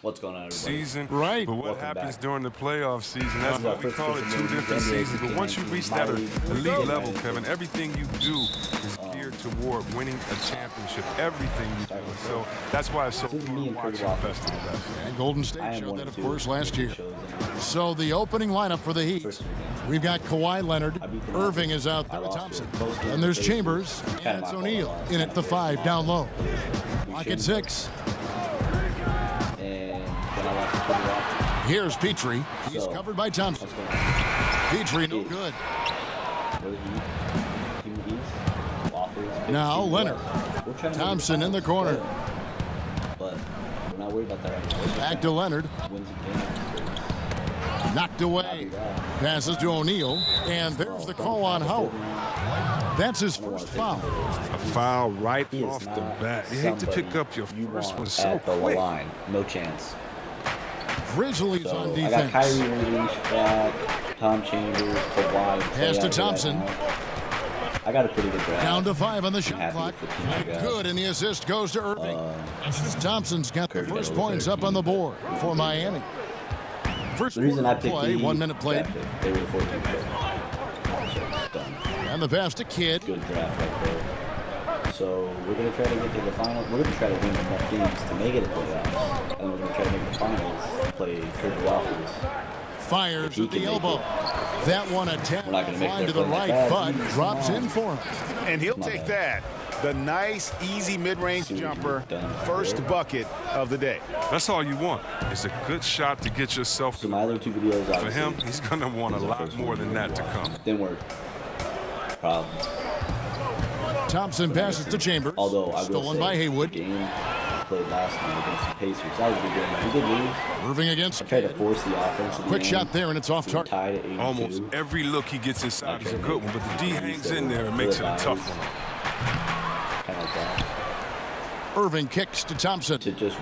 What's going on, everybody? Season, right? But what Welcome happens back. during the playoff season? That's what we call it, 2 different seasons. But once you reach that elite level, Kevin, everything you do is geared toward winning a championship. Everything you do. So that's why it's so fun watching the best of the best. And Golden State showed that, of course, last year. So the opening lineup for the Heat. We've got Kawhi Leonard. Irving is out there with Thompson. And there's Chambers. And it's O'Neal in at the 5 down low. Lock at 6. Here's Petrie. He's covered by Thompson. Petrie, no good. Now Leonard. Thompson in the corner. But we're not worried about that. Back to Leonard. Knocked away. Passes to O'Neal. And there's the call on Howard. That's his first foul. A foul right off the bat. You hate to pick up your first one so quick. Line. No chance. Grizzlies So on I defense. got Kyrie Irving, Shaq, Tom Chambers, Kawhi. Pass to Thompson. I got a pretty good draft. Down to 5 on the I'm shot happy clock. with the team I got. Good, and the assist goes to Irving. Thompson's got the first points up on the board for Miami. First The reason I picked play, the 1 minute played. draft pick, they were the 14th pick. Done. And the pass to Kidd. Good draft right there. So we're going to try to get to the final. We're going to try to win enough games to make it a playoffs. And we're going to try to make the finals play Kirby Waffles. Fires at the elbow. That one attempt We're not gonna make flying to their the play right, that but bad. drops in for him. And he'll My take bad. that. The nice, easy mid-range See what jumper. you've done. First bucket of the day. That's all you want. It's a good shot to get yourself So to my other 2 videos, For obviously, him, he's going to want a these are lot first more ones than we that to watched. come. Didn't work. Problems. Thompson passes to Chambers. Although I will Stolen say, by Haywood. the game played last night against the Pacers. That was a good game. We did lose. Irving against I tried to Kidd. force the offense. at the Quick end. shot there, and it's off We target. tied at 82. Almost every look he gets inside is a good one, but the D hangs in there and makes it a tough one. Kind of like that. Irving kicks to Thompson. To just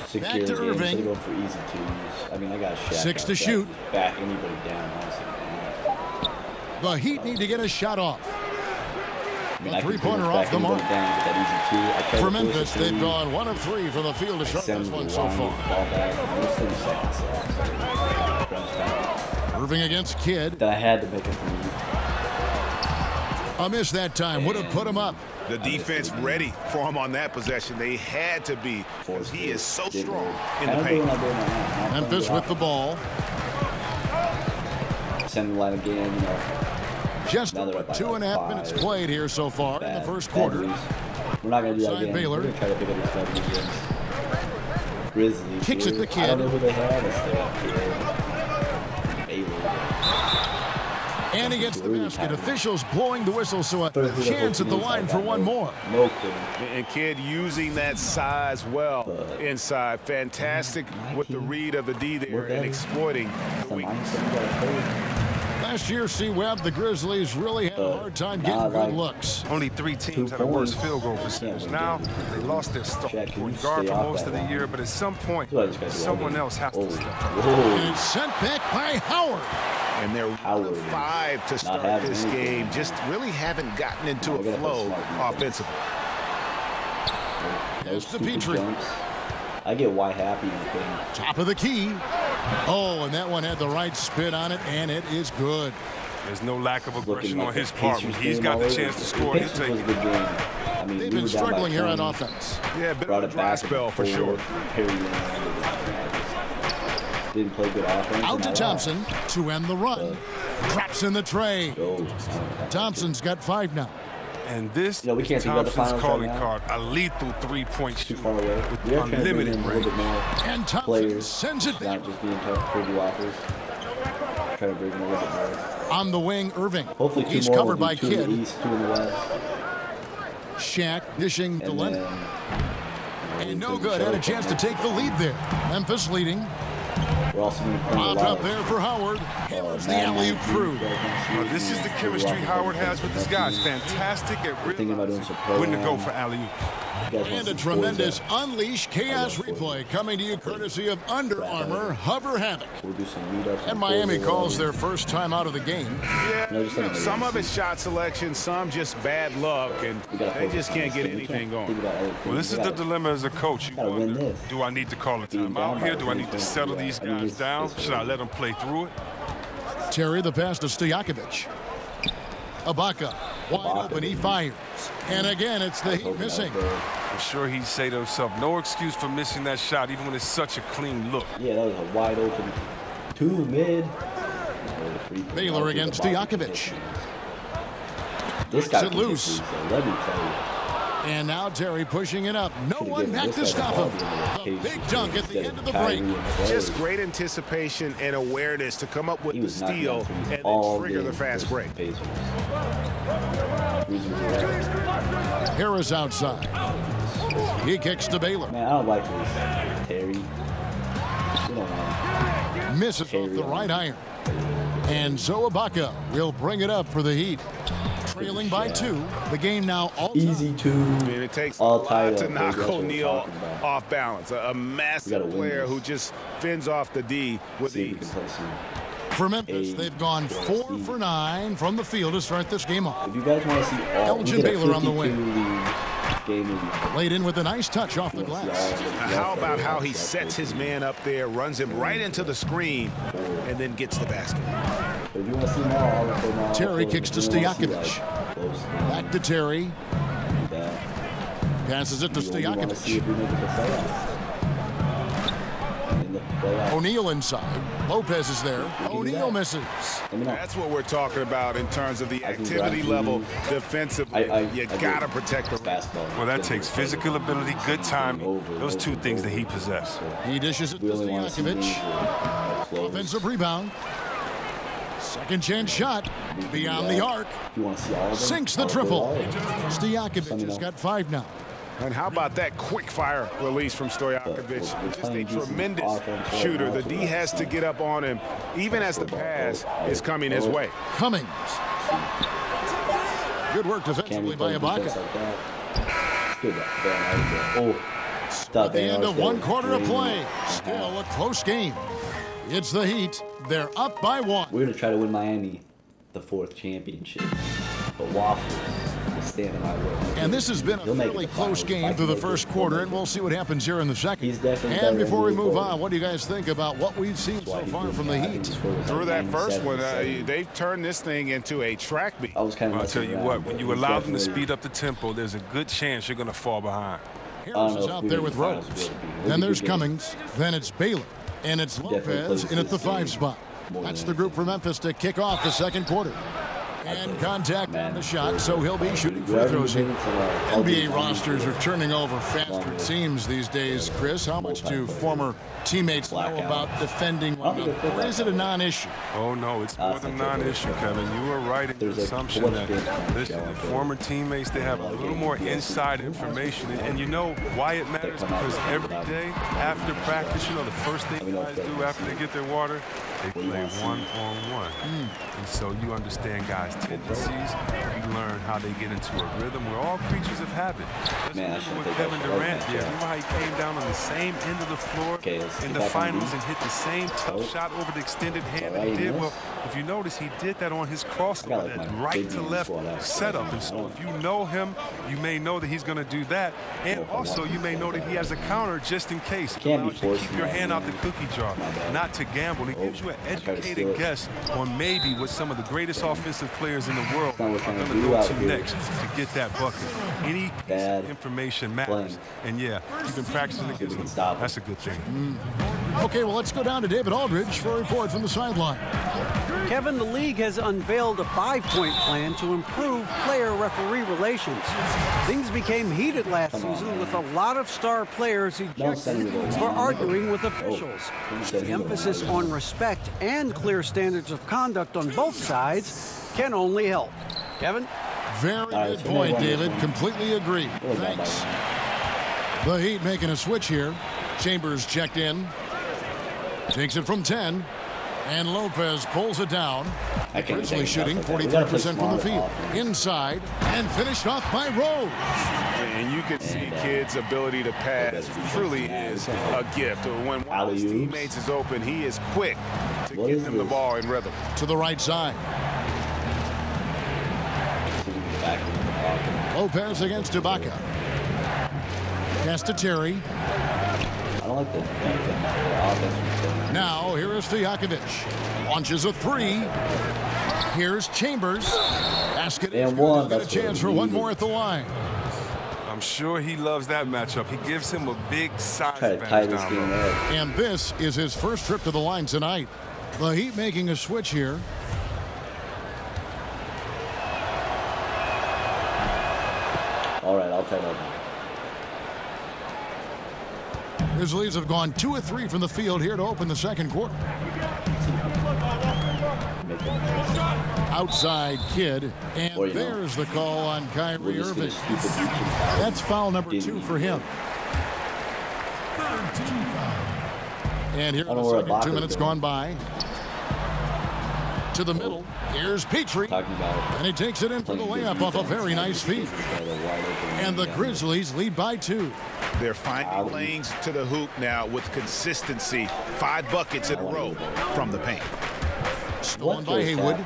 secure Back to the game instead Irving. of going for easy twos. I mean, I got a shot. 6 to shoot. Back anybody down, honestly. The Heat need to get a shot off. I mean, The I can pretty three-pointer much off back the anybody mark. down with that easy two. I tried For to force a Memphis, they've three. gone 1 of 3 from the field to start Send this the one so line, far. ball back. There's 30 seconds left. Crunch time. Irving against Kidd. That I had to make it for me. A miss that time would have put him up. The defense ready for him on that possession. They had to be, because he is so strong in the paint. Memphis with the ball. Send the line again, you know. Just Now they're over up by 2.5 like minutes 5. played here so far in the Bad. first Bad quarter. lose. We're not going to do that Side again. Baylor. We're going to try to pick up this W again. Grizzlies. Kicks it to I Kidd. don't know who they have. It's Baylor. And he gets the basket. Officials blowing the whistle, so a chance at the line for one more. No clue. And Kidd using that size well inside. Fantastic with the read of the D there and exploiting the weakness. Last year, C-Webb, the Grizzlies really had a hard time getting good looks. Only 3 teams had a worse field goal percentage. Now, they lost their star point guard for most of the year, but at some point, someone else has to step up. And it's sent back by Howard. And they're 1 of 5 to start this game. Just really haven't gotten into a flow offensively. There's the Petrie. I get why happy in the paint. Top of the key. Oh, and that one had the right spin on it, and it is good. There's no lack of aggression Like on his the part. Pacers When he's game got the already. chance to The score, he'll Pacers take was a it. good game. I mean, They've we been were down by struggling here on 20. offense. Yeah, a bit Brought of a it dry back spell for and sure. forward. Didn't play good offense. Out to and I Thompson to end the run. Drops in the tray. lost. Thompson's got 5 now. And this we can't is think about the Thompson's finals calling right now. card, a lethal three-point Too shooter far away. with We are trying to bring unlimited in a little range. bit more And Thompson players, sends it not just being tough Kirby Waffles. Try to bring in a little bit more. on the wing. Irving. Hopefully 2 He's more. covered We'll by do 2 in the Kidd. East, 2 in the West. Shaq dishing to And Leonard. then And no good. Had a chance to take the lead there. Memphis leading. we're also going to play a Popped lot up of there for Howard. Hammers the man alley-oop through. This is the chemistry Howard has with his guys. Fantastic at Thinking about doing realizing some when to go pro-am. for alley-oop. And a tremendous Unleash Chaos replay coming to you courtesy of Under Armour Hover Havoc. We'll do some meetups. And Miami calls their first time out of the game. Yeah, some of it's shot selection, some just bad luck, and they just can't get anything going. Well, this is the dilemma as a coach. You wonder, do I need to call a timeout here? Do I need to settle these guys down? Should I let them play through it? Terry, the pass to Stojakovic. Ibaka, wide open, he fires. And again, it's the Heat missing. I'm sure he'd say to himself, no excuse for missing that shot, even when it's such a clean look. Yeah, that was a wide open 2 mid. Baylor against Stojakovic. This guy it loose. Let me tell you. And now Terry pushing it up. No one back to stop him. The big dunk at the end of the break. Just great anticipation and awareness to come up with the steal and then trigger the fast break. Harris outside. He kicks to Baylor. Man, I don't like this. Terry. You don't want misses off the right iron. And so Ibaka will bring it up for the Heat. Trailing by 2. The game now all easy 2. I mean, it takes a lot to knock O'Neal off balance. A massive player who just fends off the D with ease. For Memphis, they've gone 4 for 9 from the field to start this game off. If you guys want to see all Elgin Baylor on the wing. Game laid in with a nice touch off the glass. How about how he sets his man up there, runs him right into the screen, and then gets the basket. If you want to see more, Terry kicks to Stojakovic. Back to Terry. Passes it to Stojakovic. O'Neal inside. Lopez is there. O'Neal misses. That's what we're talking about in terms of the activity level defensively. You got to protect the basketball. Well, that takes physical ability, good timing. Those 2 things that he possesses. He dishes it to Stojakovic. Offensive rebound. Second chance shot. Beyond the arc. Sinks the triple. Stojakovic has got 5 now. And how about that quick fire release from Stojakovic? Just a tremendous shooter. The D has to get up on him, even as the pass is coming his way. Cummings. Good work defensively by Ibaka. At the end of 1 quarter of play. Still a close game. It's the Heat. They're up by 1. We're going to try to win Miami the 4th championship. But Waffles. And this has been a fairly close game through the first quarter, and we'll see what happens here in the second. And before we move on, what do you guys think about what we've seen so far from the Heat? Through that first one, they've turned this thing into a track meet. I'll tell you what, when you allow them to speed up the tempo, there's a good chance you're going to fall behind. Harris is out there with Rose. Then there's Cummings. Then it's Baylor. And it's Lopez in at the 5 spot. That's the group for Memphis to kick off the second quarter. And contact on the shot, so he'll be shooting free throws here. NBA rosters are turning over faster, it seems, these days. Chris, how much do former teammates know about defending one another? Or is it a non-issue? Oh, no, it's more than a non-issue, Kevin. You were right in the assumption that, listen, the former teammates, they have a little more inside information. And you know why it matters? Because every day after practice, you know, the first thing guys do after they get their water, they play one-on-one. And so you understand guys' tendencies. You learn how they get into a rhythm. We're all creatures of habit. That's what Kevin Durant did. Remember how he came down on the same end of the floor in the finals and hit the same tough shot over the extended hand that he did? Well, if you notice, he did that on his crossover, that right to left setup. And so if you know him, you may know that he's going to do that. And also, you may know that he has a counter just in case. It allows you to keep your hand out the cookie jar, not to gamble. It gives you an educated guess on maybe what some of the greatest offensive players in the world are going to go to next to get that bucket. Any piece of information matters. And yeah, you've been practicing against them. That's a good thing. Okay, well, let's go down to David Aldridge for a report from the sideline. Kevin, the league has unveiled a 5-point plan to improve player-referee relations. Things became heated last season with a lot of star players ejected for arguing with officials. The emphasis on respect and clear standards of conduct on both sides can only help. Kevin? Very good point, David. Completely agree. Thanks. The Heat making a switch here. Chambers checked in. Takes it from 10. And Lopez pulls it down. Grizzlies shooting 43% from the field. Inside and finished off by Rose. And you can see Kidd's ability to pass truly is a gift. When one of his teammates is open, he is quick to get them the ball in rhythm. To the right side. Lopez against Ibaka. Pass to Terry. I don't like the offense. Now, here is Stojakovic. Launches a three. Here's Chambers. Basket And is one. good. Got a chance for one more at the line. I'm sure he loves that matchup. He gives him a big size Try to tie advantage this down game low. up. And this is his first trip to the line tonight. The Heat making a switch here. All right, I'll tie it up. Grizzlies have gone 2 of 3 from the field here to open the second quarter. Outside Kidd, and there's the call on Kyrie Irving. That's foul number 2 for him. And here in the second, 2 minutes gone by. To the middle, here's Petrie, and he takes it in for the layup off a very nice feed. And the Grizzlies lead by 2. They're finding lanes to the hoop now with consistency. 5 buckets in a row from the paint. Stolen by Haywood.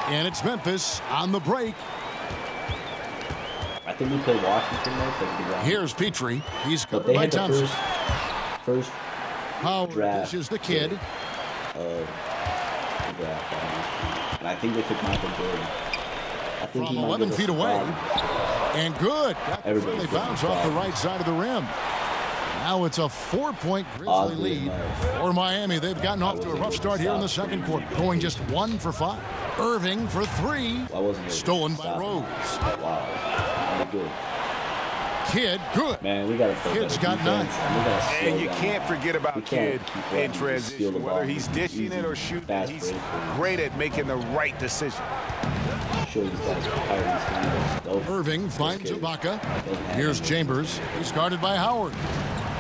And it's Memphis on the break. I think we played Washington next. Here's Petrie. He's But covered they by had the Thompson. first Howard draft. dishes the Kidd. Draft. And I think they took Michael Jordan. I think From he might 11 give us feet a away. problem. And good. Got the Everybody's friendly bounce off the right side of the rim. Now it's a 4-point Grizzly Oddly lead enough. for Miami. They've gotten off to a rough start here in the second quarter, going just 1 for 5. Irving for 3. I wasn't able to Stolen by stop him. Rose. Wow. That was good. Kidd, good. Man, we got to play Kidd's better got 9. defense, and we gotta slow And you down. can't forget We about can't Kidd keep in letting him steal transition. the Whether ball. he's dishing it or Easy, shooting, fast he's break. great at making the right decision. Show these guys Kyrie's handles. Dope. Irving finds Kidd. Ibaka. Here's Chambers. He's guarded by Howard.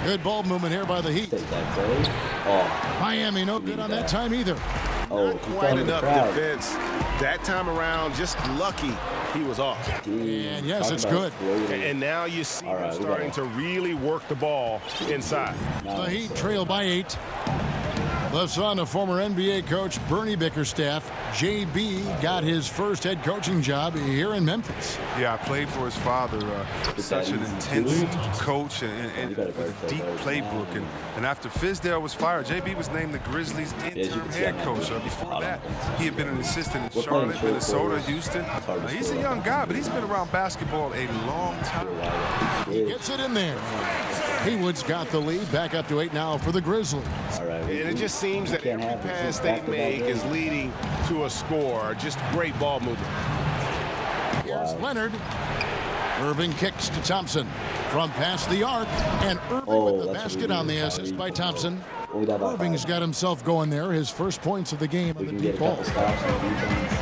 Good ball movement here by the Heat. Take that, Clay. Oh, Miami no good on that time either. oh, Not quite enough defense. That time around, just lucky he was off. And yes, it's good. And now you see All right, him we starting gotta- to really work the ball inside. The Heat trail by 8. The son of former NBA coach Bernie Bickerstaff, JB, got his first head coaching job here in Memphis. Yeah, I played for his father. Such an intense coach and with a deep playbook. And after Fizdale was fired, JB was named the Grizzlies' interim head coach. Before that, he had been an assistant in Charlotte, Minnesota, Houston. He's a young guy, but he's been around basketball a long time. He gets it in there. Haywood's got the lead, back up to 8 now for the Grizzlies. All right, And it just seems that every pass they make is leading to a score. Just great ball movement. Here's Leonard. Irving kicks to Thompson from past the arc, and Irving with the basket on the assist by Thompson. Irving's got himself going there, his first points of the game on We the can get deep a ball. couple stops on defense.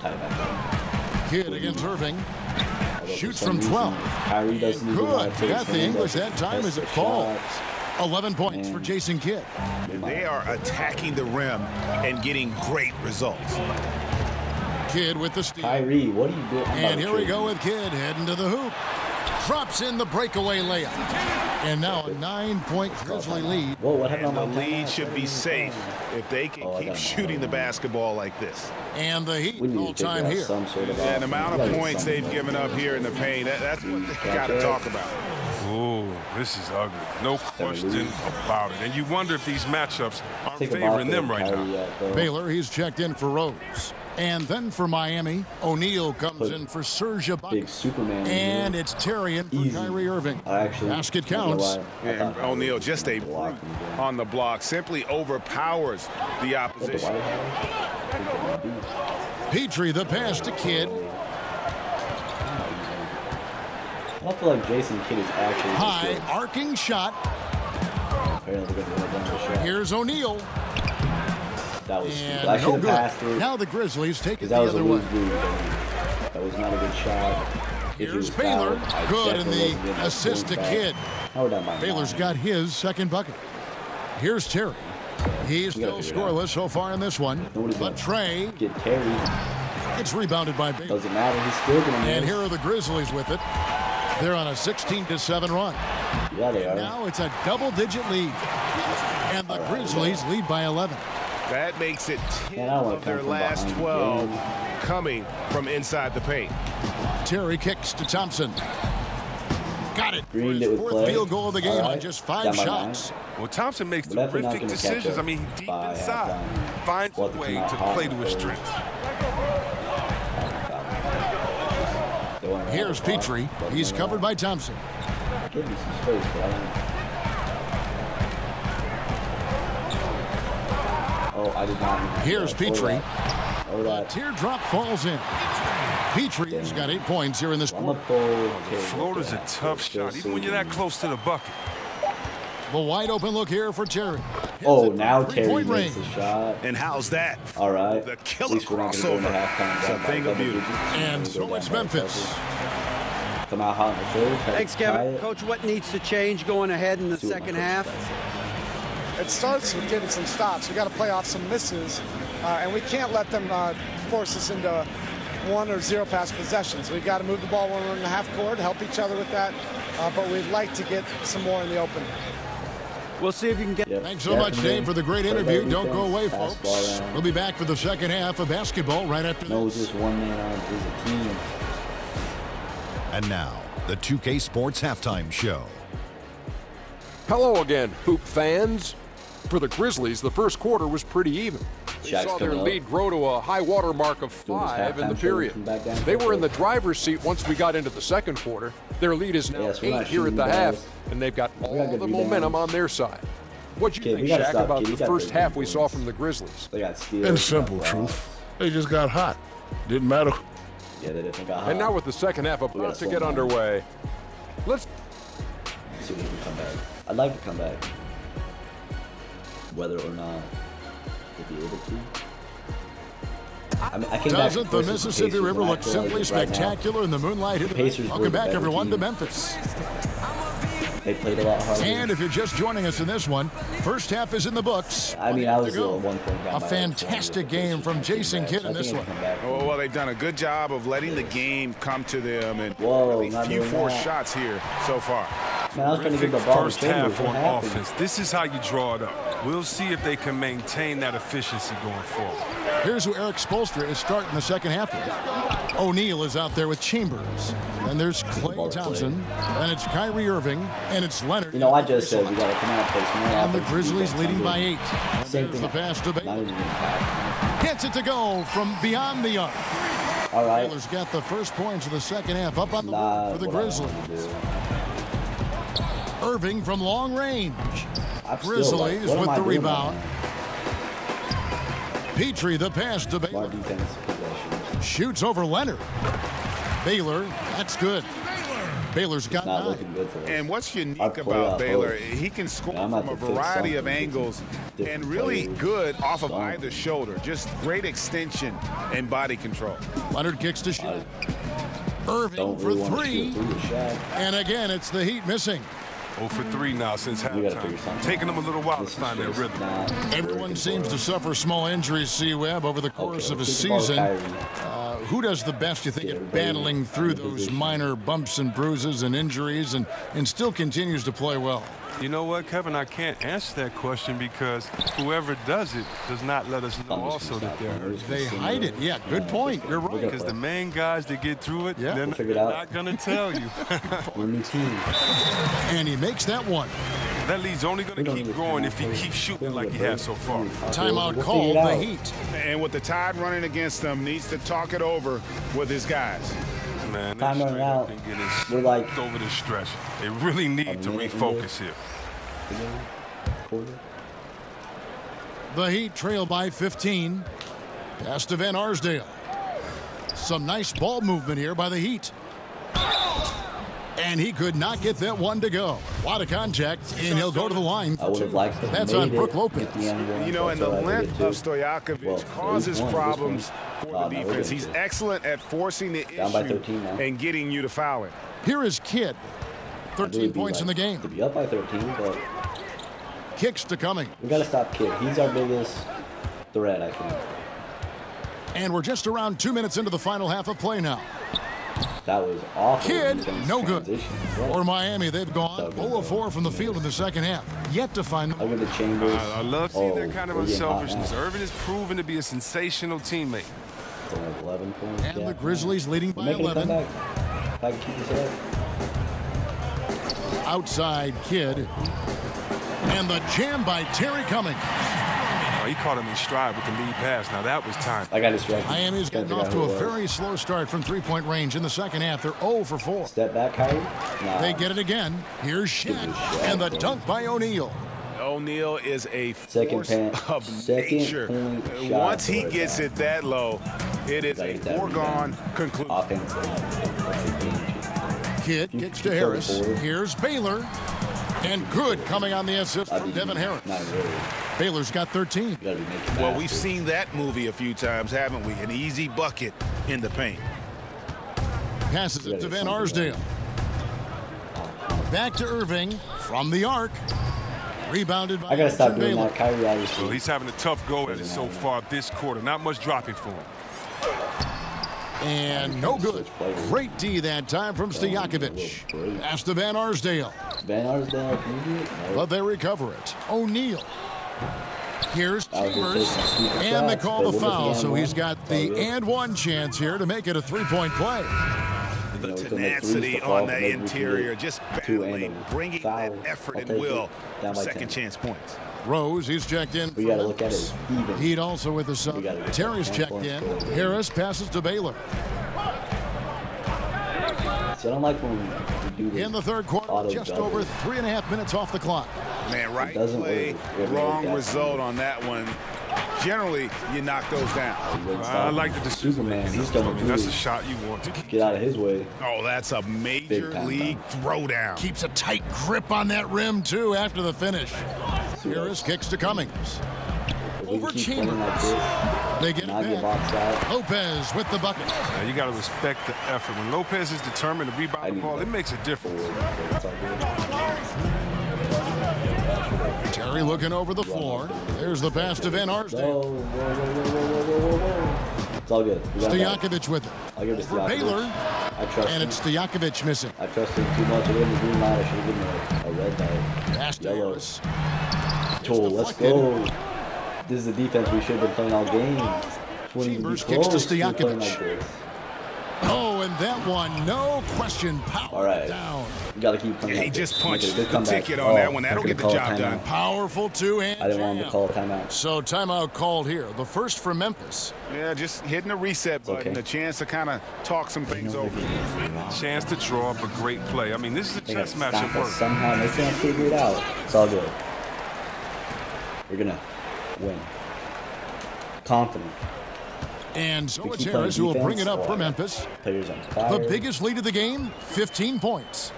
Tie it back Kidd against Irving. up. Shoots For some from 12. reason, Kyrie doesn't even Good. want to take Got the some English of that time as it the falls. shots. 11 points for Jason Kidd. And they are attacking the rim and getting great results. Kidd with the steal. Kyrie, what are you doing? And here we go with Kidd heading to the hoop. Drops in the breakaway layup. And now a 9-point Grizzly lead. Whoa, what happened And on the my lead should be safe if they can Oh, I keep got it. shooting the basketball like this. And the Heat We need all to figure time out here. some sort of And the amount of offense. points they've given up here in the paint, that's what they got to talk about. Oh, this is ugly. No question about it. And you wonder if these matchups aren't Take a favoring marker, them right now. Kyrie out, though. Baylor, he's checked in for Rose. And then for Miami, O'Neal comes in for Serge Ibaka. Big Superman. And it's Terry in for Easy. Kyrie Irving. I actually Basket not gonna counts. lie, I And thought O'Neal, just a block brute him again. on the block, simply overpowers the Is that the opposition. White House? I think it might be. Petrie, the pass to Kidd. I feel like Jason Kidd is actually this High, good. arcing shot. Apparently they're going to run down the shot. Here's O'Neal. That was stupid. I And should no have good. passed it. Now the Grizzlies take it Because that the was a other way. lose-lose. That was not a good shot. If it Here's was Baylor. fouled, I Good, and definitely wasn't the getting that assist to point back. Kidd. Now we're down by Baylor's 9. got his second bucket. Here's Terry. He's still scoreless so far in this one. But Trey get Terry. It's rebounded by Baylor. Doesn't matter. He's still going to miss. And here are the Grizzlies with it. They're on a 16-7 run. Yeah, they are. Now it's a double-digit lead. And the Grizzlies lead by 11. That makes it 10 of their last 12 coming from inside the paint. Terry kicks to Thompson. Got it. Greened his it with fourth play. field goal of the game on just 5 shots. Well, Thompson makes Definitely terrific decisions. I mean, deep inside, finds a way to play to his strengths. Here's Petrie. He's covered by Thompson. Give me some space, but I don't. Oh, I did not. Here's Petrie. Oh, A teardrop falls in. Petrie's got 8 points here in this quarter. Floater's a tough shot, even when you're that close to the bucket. The wide open look here for Terry. Oh, now Terry makes a shot. And how's that? All right. The killer crossover. It's a thing of beauty. And so it's Memphis. Come out hot in the third. Thanks, Kevin. Coach, what needs to change going ahead in the second half? It starts with getting some stops. We got to play off some misses, and we can't let them force us into 1 or 0 pass possessions. We've got to move the ball 1 in the half court, help each other with that, but we'd like to get some more in the open. We'll see if you can get. Thanks so much, Dave, for the great interview. Don't go away, folks. We'll be back for the second half of basketball right after this. No, it's just one man on. It's a team. And now, the 2K Sports Halftime Show. Hello again, Hoop fans. For the Grizzlies, the first quarter was pretty even. They saw their lead grow to a high water mark of 5 in the period. They were in the driver's seat once we got into the second quarter. Their lead is now 8 here at the half, and they've got all the momentum on their side. What'd you think, Shaq, about the first half we saw from the Grizzlies? In simple truth, they just got hot. Didn't matter. Yeah, they definitely got hot. And now with the second half about to get underway, let's see if we can come back. I'd like to come back. Whether or not we'll be able to. I mean, Doesn't the Mississippi River look simply spectacular in the moonlight? Welcome back, everyone, to Memphis. They played a lot harder. And if you're just joining us in this one, first half is in the books. I mean, I was at 1 point down. A fantastic game from Jason Kidd in this one. Oh, well, they've done a good job of letting the game come to them, and really few forced shots here so far. Man, I was trying to get the ball first half on offense. This is how you draw it up. We'll see if they can maintain that efficiency going forward. Here's who Eric Spoelstra is starting the second half with. O'Neal is out there with Chambers. And there's Klay Thompson. And it's Kyrie Irving. And it's Leonard. You know, I just said we got to come out and play some more. And the Grizzlies leading by 8. There's the pass to Baylor. Gets it to go from beyond the arc. All right. Baylor's got the first points of the second half up on the board for the Grizzlies. Irving from long range. Grizzlies with the rebound. Petrie the pass to Baylor. Shoots over Leonard. Baylor, that's good. Baylor's got 9. And what's unique about Baylor, he can score from a variety of angles and really good off of either shoulder. Just great extension and body control. Leonard kicks to shoot. Irving for 3. And again, it's the Heat missing. 0 for 3 now since halftime. Taking them a little while to find their rhythm. Everyone seems to suffer small injuries, C-Web, over the course of a season. Who does the best, you think, at battling through those minor bumps and bruises and injuries and still continues to play well? You know what, Kevin? I can't answer that question because whoever does it does not let us know also that they're hurt. They hide it. Yeah, good point. You're right. Because the main guys that get through it, they're not going to tell you. We're a new team. And he makes that one. That lead's only going to keep growing if he keeps shooting like he has so far. Timeout called, the Heat. And with the Tide running against them, needs to talk it over with his guys. Man, time running out. We're like over the stretch. They really need to refocus here. The Heat trail by 15. Pass to Van Arsdale. Some nice ball movement here by the Heat. And he could not get that one to go. A lot of contact, and he'll go to the line. I would have liked to. That's on Brook Lopez. You know, and the length of Stojakovic causes problems for the defense. He's excellent at forcing the issue and getting you to foul him. Here is Kidd. 13 points in the game. To be up by 13, but kicks to Cummings. We got to stop Kidd. He's our biggest threat, I think. And we're just around 2 minutes into the final half of play now. That was awful. Kidd, no good. Yeah. For Miami, they've gone 0-4 from the field in the second half. Yet to find them. I'll give it Chambers. I love seeing that kind of we're getting hot unselfishness. now. Irvin is proven to be a sensational teammate. It's only 11 points. And yeah, the Grizzlies leading by making a 11. comeback. If I can keep this up. Outside Kidd. And the jam by Terry Cummings. Oh, he caught him in stride with the lead pass. Now that was time. I got distracted. Miami's gotten off to a very slow start from three-point range in the second half. They're 0 for 4. Step back, Kyrie. Nah. They get it again. Here's Shaq. And the dunk by O'Neal. O'Neal is a Second force of nature. Once he gets it that low, it is a foregone conclusion. Offense. Kidd kicks to Harris. Here's Baylor. And good coming on the assist from Devin Harris. Not really. Baylor's got 13. Well, we've seen that movie a few times, haven't we? An easy bucket in the paint. Passes it to Van Arsdale. Back to Irving from the arc. Rebounded by I gotta stop doing Baylor. that. Kyrie obviously. Well, he's having a tough go at it so far this quarter. Not much dropping for him. And no good. Great D that time from Stojakovic. Pass to Van Arsdale. Van Arsdale, can you do it? No. But they recover it. O'Neal. Here's Chambers. And they call the foul, so he's got the and one chance here to make it a three-point play. The tenacity on the interior, just battling, bringing that effort and will for second chance points. Rose, he's checked in. We got to look at it even. Heat also with the sub. Terry's checked in. Harris passes to Baylor. See, I don't like when we do this. In the third quarter, just over 3.5 minutes off the clock. Man, right play, wrong result on that one. Generally, you knock those down. I like the Superman. He's coming through. That's a shot you want to Get out of his way. Oh, that's a major league throwdown. Keeps a tight grip on that rim, too, after the finish. Harris kicks to Cummings. Over Chambers. They get it back. Lopez with the bucket. Now, you got to respect the effort. When Lopez is determined to rebound the ball, it makes a difference. Terry looking over the floor. There's the pass to Van Arsdale. It's all good. Stojakovic with it. I'll give it to For Baylor. I trust and him. it's Stojakovic missing. I trust him too much. I didn't the green light. I should have given him a red light. Pass to Harris. Let's go. This is the defense we should have been playing all game. Chambers kicks to Stojakovic. Oh, and that one, no question, power down. You got to keep playing. Yeah, he just punched the ticket on that one. That'll get the job done. Powerful two-hand. I didn't want him to call a timeout. So timeout called here. The first for Memphis. Yeah, just hitting a reset button, a chance to kind of talk some things over. Chance to draw up a great play. I mean, this is a chess match at work. Somehow they can't figure it out. It's all good. We're gonna win. Confident. And so it's Harris who will bring it up for Memphis. Players on fire. The biggest lead of the game, 15 points.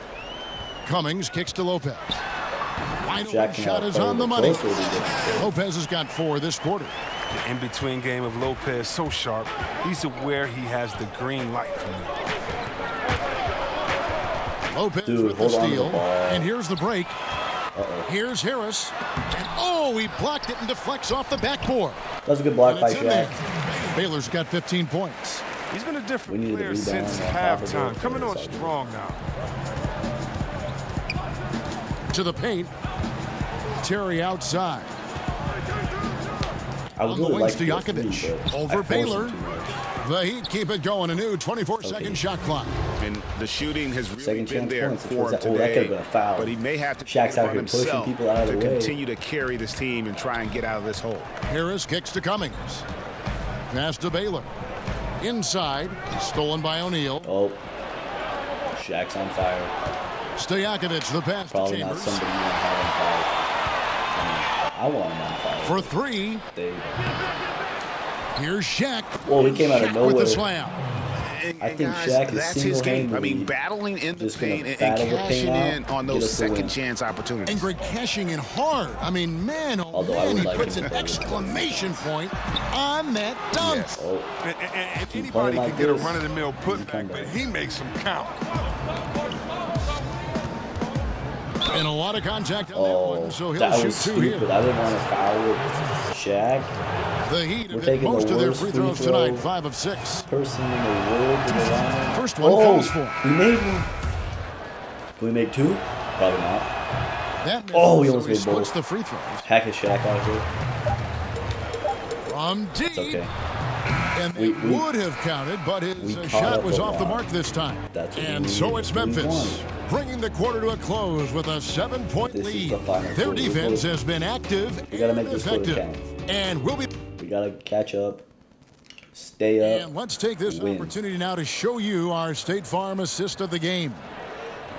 Cummings kicks to Lopez. Final shot is on the money. Lopez has got 4 this quarter. The in-between game of Lopez so sharp. He's aware he has the green light from him. Lopez with the steal. And here's the break. Here's Harris. And he blocked it and deflects off the backboard. That's a good block by Shaq. Baylor's got 15 points. He's been a different player since halftime. Coming on strong now. To the paint. Terry outside. On the wings to Stojakovic. Over Baylor. The Heat keep it going. A new 24-second shot clock. And the shooting has really Second been there points. for him that could today. have been a foul. But he may have to Shaq's out here pushing people out of the way. continue to carry this team and try and get out of this hole. Harris kicks to Cummings. Pass to Baylor. Inside. Stolen by O'Neal. Shaq's on fire. Stojakovic, the pass Probably to not Chambers. somebody you want to have on fire. I want him on fire. For 3. Here's Shaq. Well, he came out of Shaq nowhere. with the slam. I think Shaq is that's his game. I mean, single-handedly battling in the just gonna paint and battle the cashing paint in out, on get those us the win. second chance opportunities. And Greg cashing in hard. I mean, man, Although I man, would he like puts him an to play exclamation point on that dunk. And anybody playing can like get a this, run-of-the-mill putback, but he makes them count. And a lot of contact on that one, so he'll that shoot was two stupid. here. I didn't want to foul with Shaq. The Heat We're have hit taking most the of their worst free throws free throw tonight, 5 of 6. person in the world to the line. First one falls for. We made one. Can we make two? Probably not. That We so almost he made splits both. the free throws. Hack a Shaq out here. From deep. It's okay. And We- it would have counted, but his we caught shot up was a off the lot. mark this time. That's what And we so needed. it's We Memphis, won. bringing the quarter to a close with a 7-point This is lead. the final Their quarter. defense has been active We gotta and make this quarter effective. count. And we'll be... We gotta catch up. Stay up. And let's take this win. opportunity now to show you our State Farm assist of the game.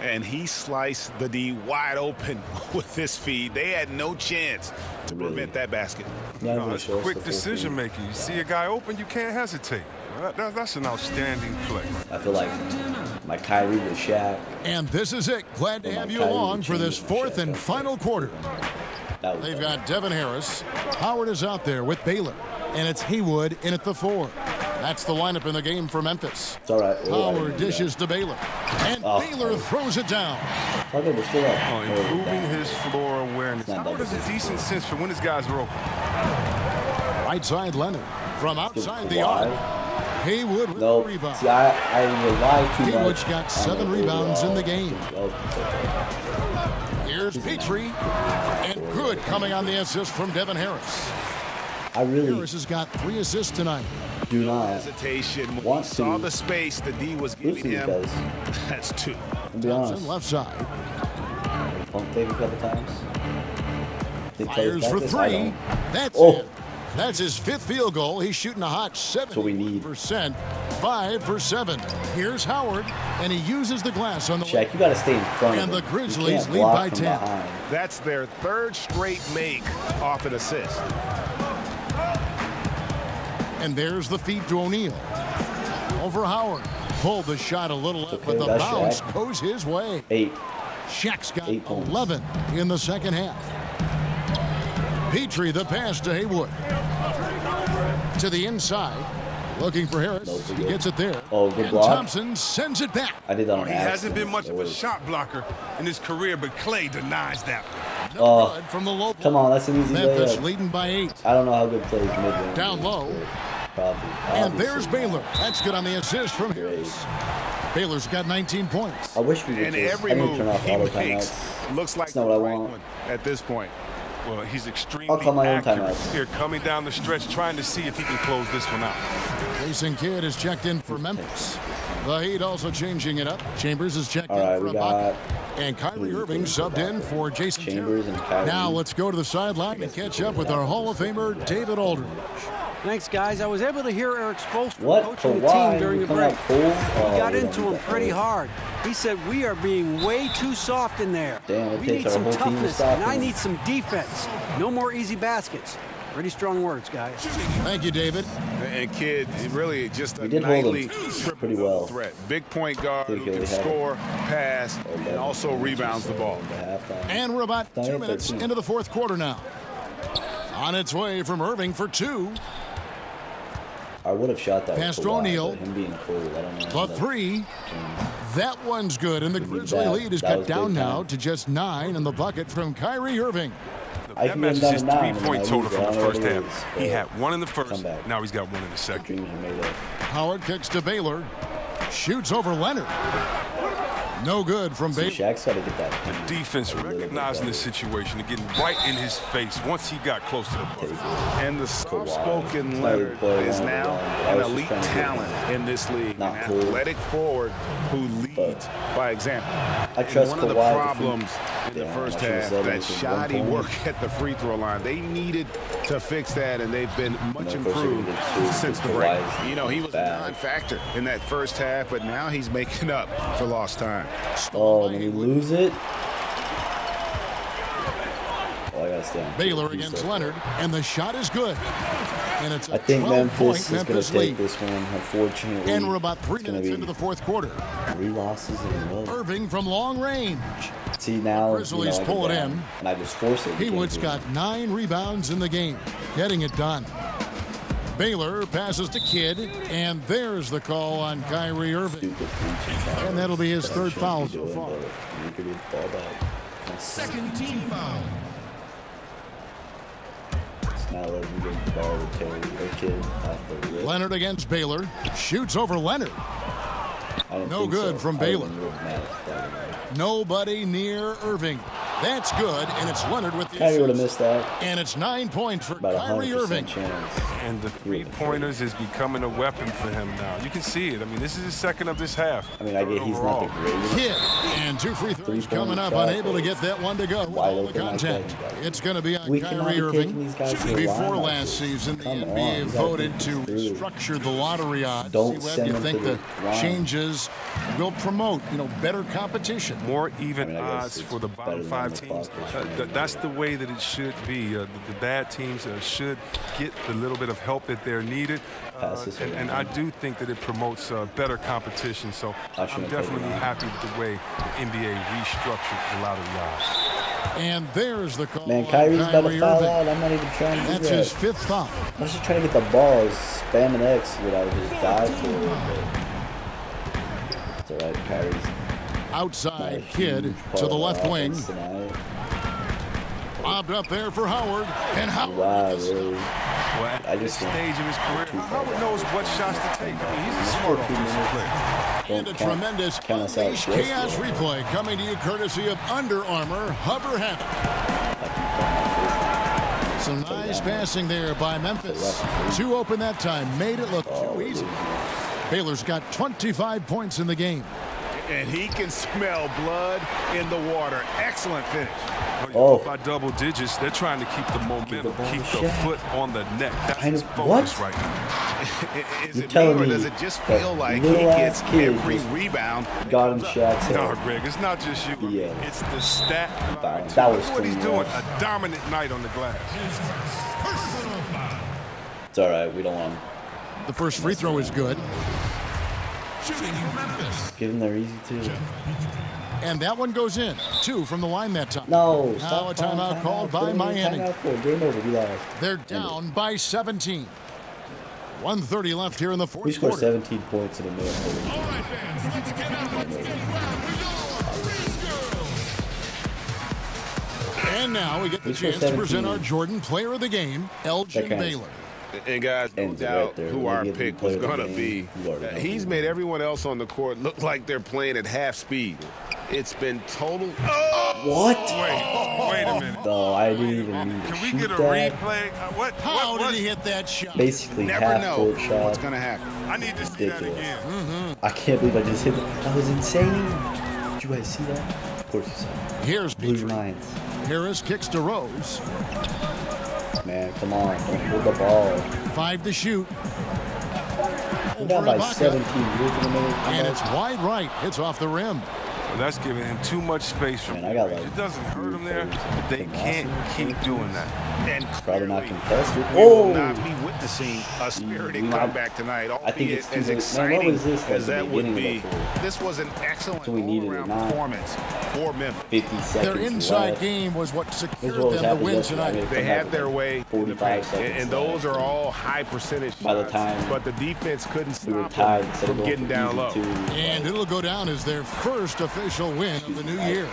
And he sliced the D wide open with this feed. They had no chance to prevent that basket. Yeah, I'm No, gonna it's show us quick the full decision field. making. You see a guy open, you can't hesitate. That's an outstanding play. I feel like my Kyrie with Shaq. And this is it. Glad to Well, have my you Kyrie along would for this change fourth the and shot. final quarter. That was They've got Devin Harris. Howard is out there with Baylor. And it's Haywood in at the 4. That's the lineup in the game for Memphis. It's all right. Howard dishes to Baylor. And Oh. Baylor throws it down. Okay, we're still up. Improving his floor awareness. not Howard has a double decent sense for when his guys are open. Right side Leonard. From outside the Kawhi. arc. Haywood with No, the rebound. see, I rely too much. Haywood's got on 7 the rebounds in the overall. game. Oh, it's okay. Here's Petrie. And good coming on the assist from Devin Harris. I really Harris has got 3 assists tonight. do not Hesitation. When he want saw to the space the D was giving listen him. because, That's 2. to be honest, Thompson left side. pump fake a couple times. They play Fires for practice, I 3. don't. That's Oh. it. That's his 5th field goal. He's shooting a hot 70%. we need. 5 for 7. Here's Howard, and he uses the glass on the Shaq, you gotta stay in front And of the him. Grizzlies You can't lead block by from 10. behind. That's their 3rd straight make off an assist. And there's the feed to O'Neal. Over Howard. Pulled the shot a little up, but the that's bounce Shaq. goes his way. 8. Shaq's got 8 points. 11 in the second half. Petrie, the pass to Haywood. To the inside. Looking for Harris. No, He gets it there. Oh, good and block. Thompson sends it back. I did that on He accident. hasn't been much of a It was- shot blocker in his career, but Clay denies that. No good from the low. Come on, that's an easy Memphis layup. leading by 8. I don't know how good plays mid-range. Down is, low. but Probably. And there's Obviously. Baylor. That's good on the assist from Harris. Baylor's got 19 points. I wish we could And just. every I didn't move turn off he auto makes timeouts. looks like That's not the what I right want. one at this point. Well, he's extremely I'll call my own accurate timeouts. here, coming down the stretch, trying to see if he can close this one out. Jason Kidd is checked in for Memphis. The Heat also changing it up. Chambers is checked All in right, for we a bucket. got And Kyrie Irving subbed in for Jason Chambers Terry. and Kyrie. Now let's go to the sideline and catch up with our Hall of Famer, David Aldridge. Thanks, guys. I was able to hear Eric Spoelstra What? coaching the Kawhi? team during You the come break. out cold? Oh, He got we don't into need him that pretty cold. hard. He said, we are being way too soft in there. Damn, it we takes need our some whole team to toughness, stop and I him. need some defense. No more easy baskets. Pretty strong words, guys. Thank you, David. And Kidd, really just a We did hold him nightly pretty well. threat. Big point guard who Think can he had score, pass, and 11 also points or rebounds the so ball. into halftime. And we're about Not 2 yet, minutes 13. into the fourth quarter now. On its way from Irving for 2. I would have shot that. Pass with to Kawhi, O'Neal. but him being cold, I don't know. The 3. That one's good, and the need Grizzly that. lead is That cut was big down now time. to just 9 in the bucket from Kyrie Irving. I That can matches get his him down to 9, three-point and I total lose it. from I the don't know first what it half. is, He but had one in the first. come back. Now he's got one in the second. Dreams are made up. Howard kicks to Baylor. Shoots over Leonard. No good from See, Baylor. Shaq's got to get that. Defense recognizing the situation and getting right in his face once he got close to the bucket. And the soft-spoken Leonard is now an elite talent in this league. Not An cool. athletic forward who leads by example. I trust One of the Kawhi. problems in the Yeah, first I should've half, said that it was shoddy 1 point. work at the free throw line. They needed to fix that, and they've been much of course, they're improved gonna get two since the because break. Kawhi's You know, he was a bad. non-factor in that first half, but now he's making up for lost time. Oh, when you lose it. Oh, I gotta stay on. Baylor He's against so Leonard, and the shot is good. And it's a I think 12-point Memphis is going Memphis to take lead. this one, unfortunately. And we're about 3 It's gonna minutes be into the fourth quarter. 3 losses in a row. Irving from long range. See, now, Grizzlies I pull get it down, in. and I just force it. Haywood's got 9 rebounds in the game, getting it done. Baylor passes to Kidd, and there's the call on Kyrie Irving. Stupid reaching foul. And that'll be his That third shouldn't foul be so doing, far. but you could get the ball back. Second team foul. Now let me get the ball to Terry or Kid off the rip. Leonard against Baylor. Shoots over Leonard. No good from Baylor. Nobody near Irving. That's good, and it's Leonard with the Kyrie would have missed that. And it's 9 points for About Kyrie Irving. Chance. And the three-pointers is becoming a weapon for him now. You can see it. I mean, this is his second of this half. I mean, I get he's not the greatest. Kid, and 2 free throws coming up, unable to get that one to go. Wide All the open contact. It's going to be on We Kyrie Irving. Before last season, the NBA voted to structure the lottery odds. Don't See what you think the changes will promote, better competition. More even odds for the bottom 5 teams. That's the way that it should be. The bad teams should get the little bit of help that they're needed. And I do think that it promotes better competition. So I'm definitely happy with the way the NBA restructured the lottery odds. And there's the call. Man, Kyrie's about to foul out. I'm not even trying to do That's that. his 5th foul. I'm just trying to get the ball. Spamming X without just dive for it. It's alright, Kyrie's outside Kid to the left wing. Lobbed up there for Howard. And Howard. Wow, really? Well, at this stage of his career, Howard knows what shots to take. I mean, he's a smart offensive player. And a tremendous Unleash Chaos replay coming to you courtesy of Under Armour Hover Habit. Some nice passing there by Memphis. 2 open that time. Made it look too easy. Baylor's got 25 points in the game. And he can smell blood in the water. Excellent finish. By double digits, they're trying to keep the momentum, keep the foot on the neck. That's his focus right now. Is it me, or does it just feel like he gets every rebound? Got him Shaq's head. No, Greg, it's not just you. Yeah. It's the stat. That was what he's doing. A dominant night on the glass. It's all right. We don't want him. The first free throw is good. Shooting for Memphis. Give them their easy too. And that one goes in. 2 from the line that time. No, now a timeout called by Miami. Game over. We lost. They're down by 17. 1:30 left here in the fourth quarter. We scored 17 quarter. points in a minute. All right, fans, let's get out and take a grab. And now we get the chance to present our Jordan Player of the Game, Elgin Baylor. And guys, no doubt who our pick was going to be. He's made everyone else on the court look like they're playing at half speed. It's been total. What? Wait a minute. No, I didn't even need to Can we shoot get a that. replay? How did he hit that shot? Basically, Never know half-court shot. what's going to happen. I need to see that again. I can't believe I just hit it. That was insane. Did you guys see that? Of course you saw it. Here's Blue Petrie. lines. Harris kicks to Rose. Man, come on. Don't hold the ball. 5 to shoot. We're down by Ibaka. 17. And it's wide right. It's off the rim. Well, that's giving him too much space from Man, I got like it doesn't hurt him there, but they can't keep doing that. And probably not contested. We will not be witnessing a spirited comeback tonight, I think albeit it's too as late. exciting Man, what was this as at that the would beginning be. of the fourth? This was an excellent So we needed it, all-around performance for Memphis. 50 seconds Their inside left. game was what This secured is what was them the happening win yesterday. tonight. They had their way in the 45 paint, seconds and those left. are all high percentage By the shots, time but the defense couldn't we were stop tied them instead of from going getting for down easy low. two. And it'll go down as their first official win of the new year.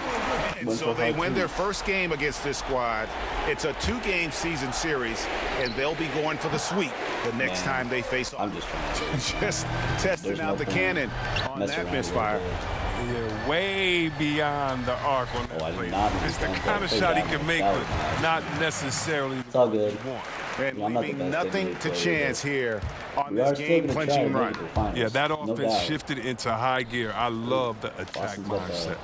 And so they win their first game against this squad. It's a 2-game season series, and they'll be going for the sweep the next time they face off. I'm just trying to Just testing There's out no the point cannon on mess that around misfire. with Yeah, way beyond the arc on that I did play. not It's the understand kind of that shot he play can make, down. but not necessarily It's all good. what you want. And I'm not the leaving best nothing NBA to player, chance but here on We are this still going to try to game-clinching make run. it to the finals. Yeah, that no offense doubt. shifted into high gear. I love the attack Boston's got mindset.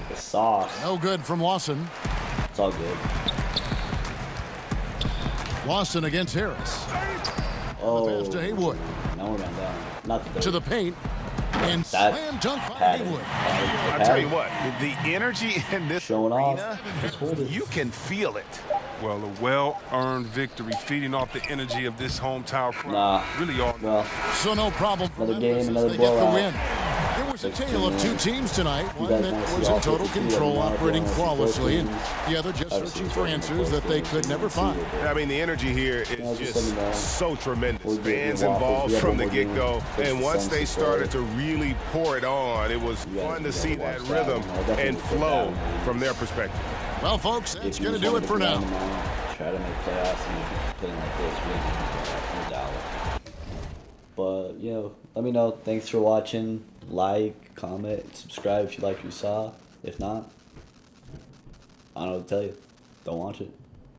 the sauce. No good from Lawson. It's all good. Lawson against Harris. Oh, Pass to Haywood. now we're down. Not the To the paint. And That slam dunk by padded. Haywood. I tell you what, the energy in this Showing arena, off. Just hold it. you can feel it. Well, a well-earned victory, feeding off the energy of this hometown crowd. Nah. Really all. Well, So no problem for Another Memphis game, as another they get the blowout. win. It was a tale of 2 teams tonight, one guys that wanna see was in all total 52 control, of them operating out there, flawlessly, and both the other just Obviously, searching for both answers that they could never find. I mean, the energy here is just just let me know. so tremendous. We'll get Fans the Waffles. involved We have from one the more game get-go, versus and the once Suns they before. started to really pour it on, it was You guys fun to gotta see watch that that rhythm one. I'll definitely and put that flow one. from their perspective. Well, folks, that's going to do it for now. Try to make playoffs and playing like this, no doubt. But, you know, let me know. Thanks for watching. Like, comment, subscribe if you like what you saw. If not, I don't know what to tell you. Don't watch it.